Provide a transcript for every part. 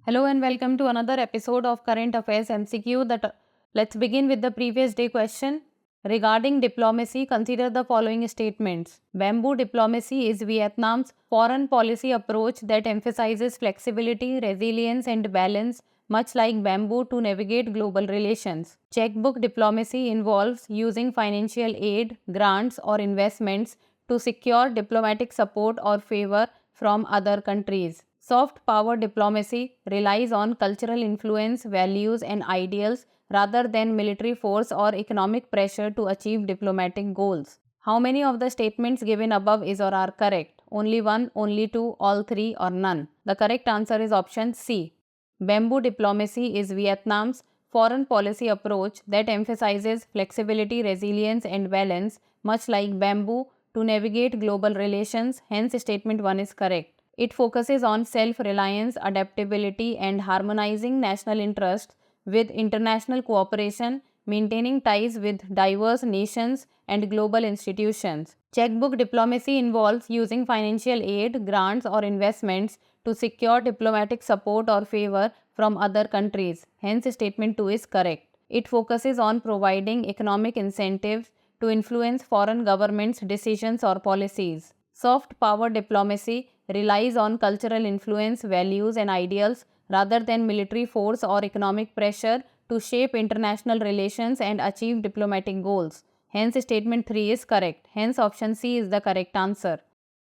Hello and welcome to another episode of Current Affairs MCQ. Let's begin with the previous day question. Regarding diplomacy, consider the following statements. Bamboo diplomacy is Vietnam's foreign policy approach that emphasizes flexibility, resilience, and balance, much like bamboo to navigate global relations. Checkbook diplomacy involves using financial aid, grants, or investments to secure diplomatic support or favor from other countries. Soft power diplomacy relies on cultural influence, values, and ideals rather than military force or economic pressure to achieve diplomatic goals. How many of the statements given above is or are correct? Only one, only two, all three, or none? The correct answer is option C. Bamboo diplomacy is Vietnam's foreign policy approach that emphasizes flexibility, resilience, and balance, much like bamboo, to navigate global relations. Hence, statement 1 is correct. It focuses on self reliance, adaptability, and harmonizing national interests with international cooperation, maintaining ties with diverse nations and global institutions. Checkbook diplomacy involves using financial aid, grants, or investments to secure diplomatic support or favor from other countries. Hence, statement 2 is correct. It focuses on providing economic incentives to influence foreign governments' decisions or policies. Soft power diplomacy relies on cultural influence, values, and ideals rather than military force or economic pressure to shape international relations and achieve diplomatic goals. Hence, statement 3 is correct. Hence, option C is the correct answer.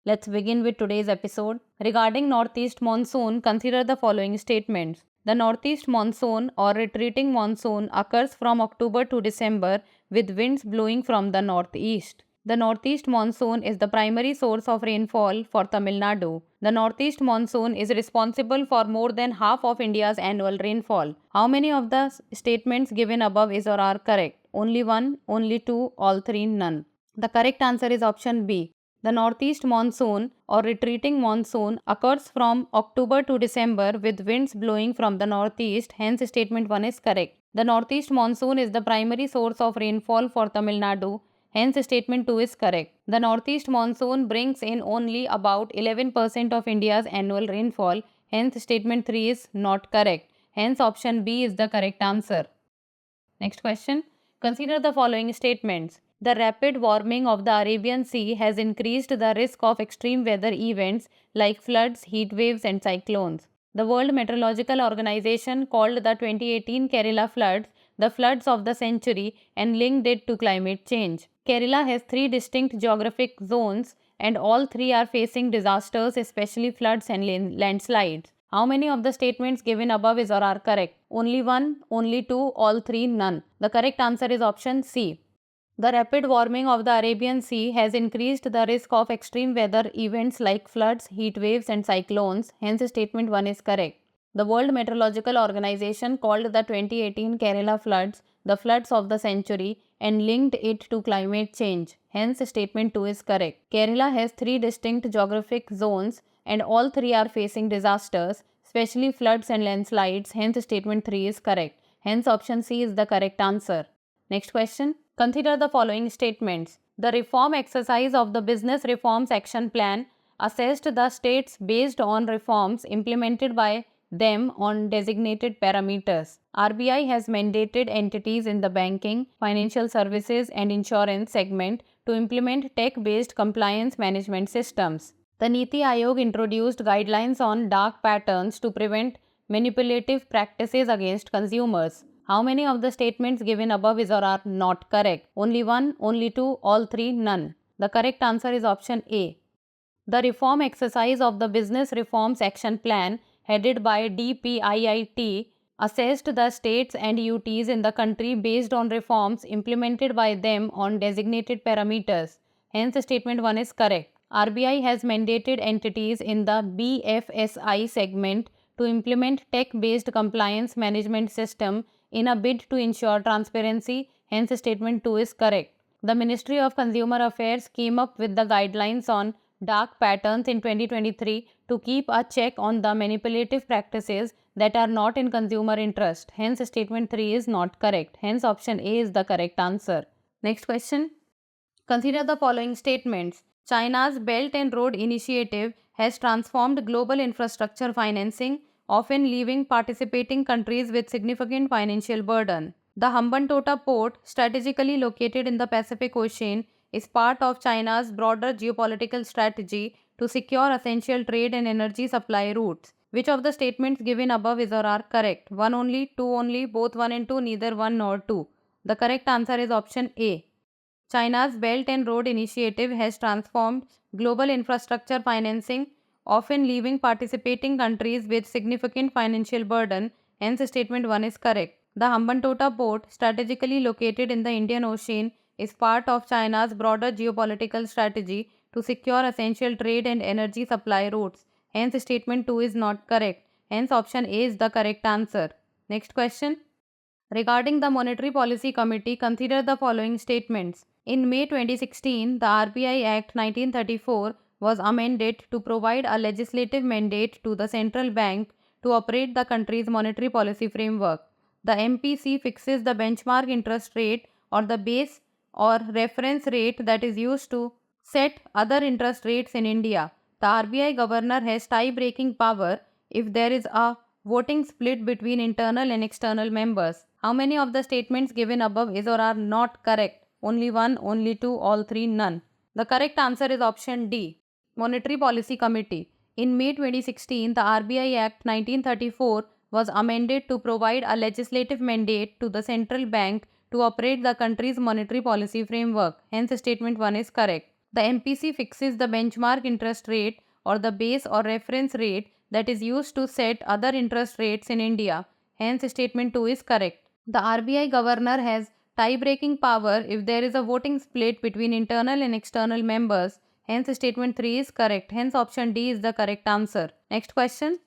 Let's begin with today's episode. Regarding northeast monsoon, consider the following statements. The northeast monsoon or retreating monsoon occurs from October to December with winds blowing from the northeast. The northeast monsoon is the primary source of rainfall for Tamil Nadu. The northeast monsoon is responsible for more than half of India's annual rainfall. How many of the statements given above is or are correct? Only one, only two, all three, none. The correct answer is option B. The northeast monsoon or retreating monsoon occurs from October to December with winds blowing from the northeast. Hence, statement 1 is correct. The northeast monsoon is the primary source of rainfall for Tamil Nadu. Hence, statement 2 is correct. The northeast monsoon brings in only about 11% of India's annual rainfall. Hence, statement 3 is not correct. Hence, option B is the correct answer. Next question. Consider the following statements. The rapid warming of the Arabian Sea has increased the risk of extreme weather events like floods, heat waves, and cyclones. The World Meteorological Organization called the 2018 Kerala floods the floods of the century and linked it to climate change. Kerala has three distinct geographic zones and all three are facing disasters, especially floods and landslides. How many of the statements given above is or are correct? Only one, only two, all three, none. The correct answer is option C. The rapid warming of the Arabian Sea has increased the risk of extreme weather events like floods, heat waves, and cyclones. Hence, statement 1 is correct. The World Meteorological Organization called the 2018 Kerala floods the floods of the century and linked it to climate change. Hence, statement 2 is correct. Kerala has three distinct geographic zones and all three are facing disasters, especially floods and landslides. Hence, statement 3 is correct. Hence, option C is the correct answer. Next question. Consider the following statements. The reform exercise of the Business Reforms Action Plan assessed the states based on reforms implemented by them on designated parameters. RBI has mandated entities in the banking, financial services, and insurance segment to implement tech-based compliance management systems. The Niti Aayog introduced guidelines on dark patterns to prevent manipulative practices against consumers. How many of the statements given above is or are not correct? Only one, only two, all three, none. The correct answer is option A. The reform exercise of the Business Reforms Action Plan, headed by DPIIT, assessed the states and UTs in the country based on reforms implemented by them on designated parameters. Hence, statement 1 is correct. RBI has mandated entities in the BFSI segment to implement tech-based compliance management system in a bid to ensure transparency. Hence, statement 2 is correct. The Ministry of Consumer Affairs came up with the guidelines on dark patterns in 2023 to keep a check on the manipulative practices that are not in consumer interest. Hence, statement 3 is not correct. Hence, option A is the correct answer. Next question. Consider the following statements. China's Belt and Road Initiative has transformed global infrastructure financing. often leaving participating countries with significant financial burden. The Hambantota port, strategically located in the Pacific Ocean, is part of China's broader geopolitical strategy to secure essential trade and energy supply routes. Which of the statements given above is or are correct? 1 only, 2 only, both 1 and 2, neither 1 nor 2. The correct answer is option A. China's Belt and Road Initiative has transformed global infrastructure financing, often leaving participating countries with significant financial burden. Hence, statement 1 is correct. The Hambantota port, strategically located in the Indian Ocean, is part of China's broader geopolitical strategy to secure essential trade and energy supply routes. Hence, statement 2 is not correct. Hence, option A is the correct answer. Next question. Regarding the Monetary Policy Committee, consider the following statements. In May 2016, the RBI Act 1934 was amended to provide a legislative mandate to the central bank to operate the country's monetary policy framework. The MPC fixes the benchmark interest rate or the base or reference rate that is used to set other interest rates in India. The RBI governor has tie-breaking power if there is a voting split between internal and external members. How many of the statements given above is or are not correct? Only 1, only 2, all 3, none. The correct answer is option D. Monetary Policy Committee. In May 2016, the RBI Act 1934 was amended to provide a legislative mandate to the central bank to operate the country's monetary policy framework. Hence, statement 1 is correct. The MPC fixes the benchmark interest rate or the base or reference rate that is used to set other interest rates in India. Hence, statement 2 is correct. The RBI governor has tie-breaking power if there is a voting split between internal and external members. Hence, statement 3 is correct. Hence, option D is the correct answer. Next question.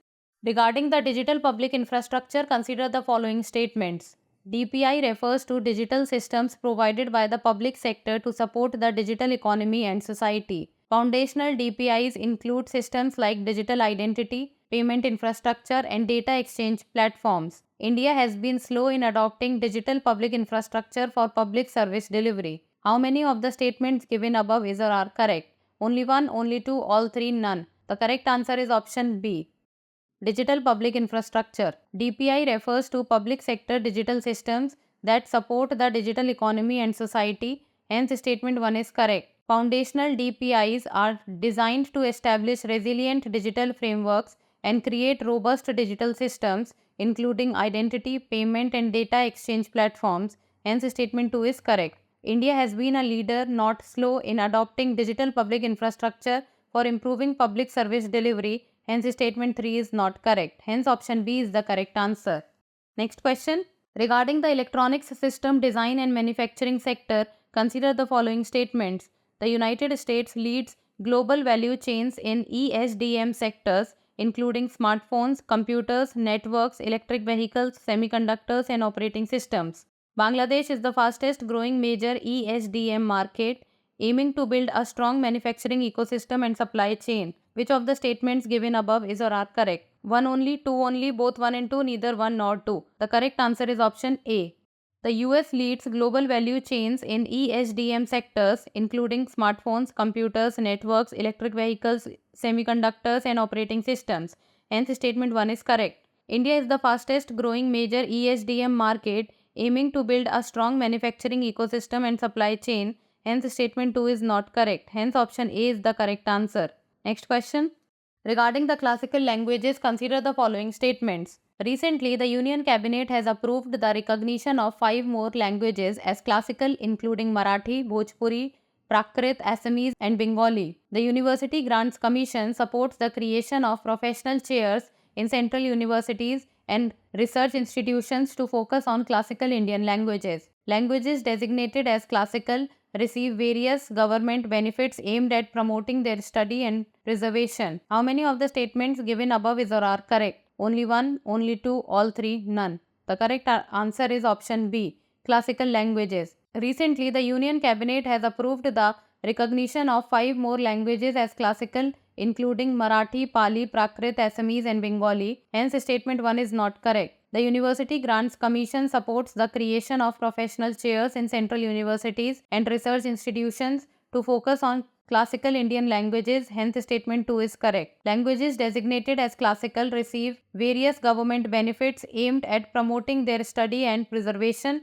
Regarding the digital public infrastructure, consider the following statements. DPI refers to digital systems provided by the public sector to support the digital economy and society. Foundational DPIs include systems like digital identity, payment infrastructure, and data exchange platforms. India has been slow in adopting digital public infrastructure for public service delivery. How many of the statements given above is or are correct? Only 1, only 2, all 3, none. The correct answer is option B. Digital public infrastructure. DPI refers to public sector digital systems that support the digital economy and society. Hence, statement 1 is correct. Foundational DPIs are designed to establish resilient digital frameworks and create robust digital systems, including identity, payment, and data exchange platforms. Hence, statement 2 is correct. India has been a leader, not slow, in adopting digital public infrastructure for improving public service delivery. Hence, statement 3 is not correct. Hence, option B is the correct answer. Next question. Regarding the electronics system design and manufacturing sector, consider the following statements. The United States leads global value chains in ESDM sectors, including smartphones, computers, networks, electric vehicles, semiconductors, and operating systems. Bangladesh is the fastest growing major ESDM market, aiming to build a strong manufacturing ecosystem and supply chain. Which of the statements given above is or are correct? 1 only, 2 only, both 1 and 2, neither 1 nor 2. The correct answer is option A. The US leads global value chains in ESDM sectors, including smartphones, computers, networks, electric vehicles, semiconductors, and operating systems. Hence, statement 1 is correct. India is the fastest growing major ESDM market, aiming to build a strong manufacturing ecosystem and supply chain. Hence, statement 2 is not correct. Hence, option A is the correct answer. Next question. Regarding the classical languages, consider the following statements. Recently, the Union Cabinet has approved the recognition of 5 more languages as classical, including Marathi, Bhojpuri, Prakrit, Assamese, and Bengali. The University Grants Commission supports the creation of professional chairs in central universities and research institutions to focus on classical Indian languages. Languages designated as classical receive various government benefits aimed at promoting their study and preservation. How many of the statements given above is or are correct? Only 1, only 2, all 3, none. The correct answer is option B, classical languages. Recently, the Union Cabinet has approved the recognition of 5 more languages as classical, including Marathi, Pali, Prakrit, Assamese, and Bengali. Hence, statement 1 is not correct. The University Grants Commission supports the creation of professional chairs in central universities and research institutions to focus on classical Indian languages, hence statement 2 is correct. Languages designated as classical receive various government benefits aimed at promoting their study and preservation,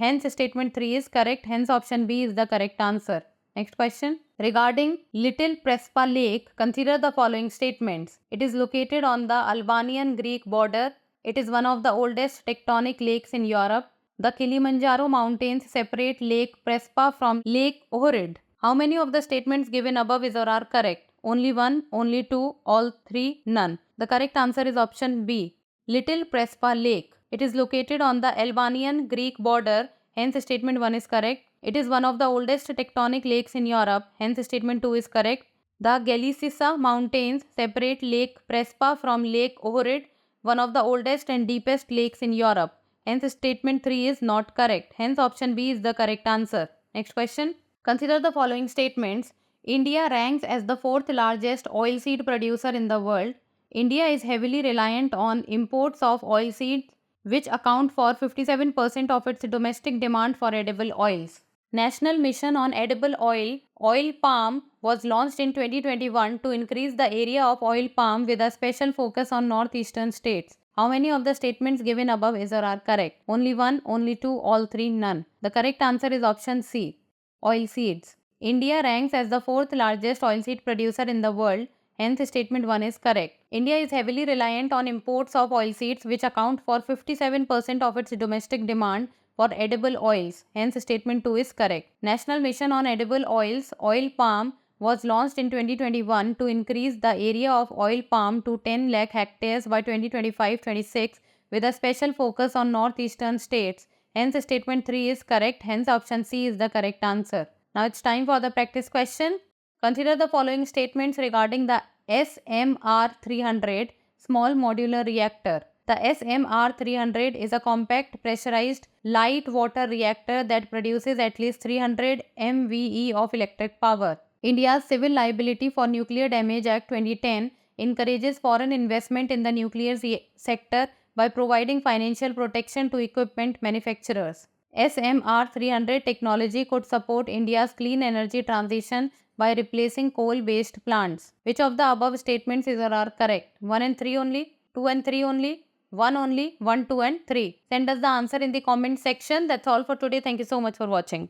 hence statement 3 is correct, hence option B is the correct answer. Next question. Regarding Little Prespa Lake, consider the following statements. It is located on the Albanian-Greek border. It is one of the oldest tectonic lakes in Europe. The Kilimanjaro mountains separate Lake Prespa from Lake Ohrid. How many of the statements given above is or are correct? Only one, only two, all three, none. The correct answer is option B. Little Prespa Lake. It is located on the Albanian-Greek border, hence statement 1 is correct. It is one of the oldest tectonic lakes in Europe, hence statement 2 is correct. The Galicisa mountains separate Lake Prespa from Lake Ohrid, one of the oldest and deepest lakes in Europe. Hence statement 3 is not correct. Hence option B is the correct answer. Next question. Consider the following statements. India ranks as the 4th largest oilseed producer in the world. India is heavily reliant on imports of oilseeds, which account for 57% of its domestic demand for edible oils. National Mission on Edible Oil, Oil Palm, was launched in 2021 to increase the area of oil palm with a special focus on northeastern states. How many of the statements given above is or are correct? Only one, only two, all three, none. The correct answer is option C. Oilseeds. India ranks as the 4th largest oilseed producer in the world. Hence, statement 1 is correct. India is heavily reliant on imports of oilseeds, which account for 57% of its domestic demand for edible oils. Hence, statement 2 is correct. National Mission on Edible Oils, Oil Palm, was launched in 2021 to increase the area of oil palm to 10 lakh hectares by 2025-26 with a special focus on northeastern states. Hence, statement 3 is correct. Hence, option C is the correct answer. Now, it's time for the practice question. Consider the following statements regarding the SMR300 small modular reactor. The SMR300 is a compact pressurized light water reactor that produces at least 300 MVE of electric power. India's Civil Liability for Nuclear Damage Act 2010 encourages foreign investment in the nuclear sector by providing financial protection to equipment manufacturers. SMR300 technology could support India's clean energy transition by replacing coal-based plants. Which of the above statements is or are correct? 1 and 3 only, 2 and 3 only, 1 only, 1, 2 and 3. Send us the answer in the comment section. That's all for today. Thank you so much for watching.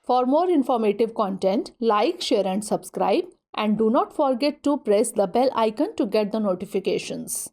For more informative content, like, share and subscribe, and do not forget to press the bell icon to get the notifications.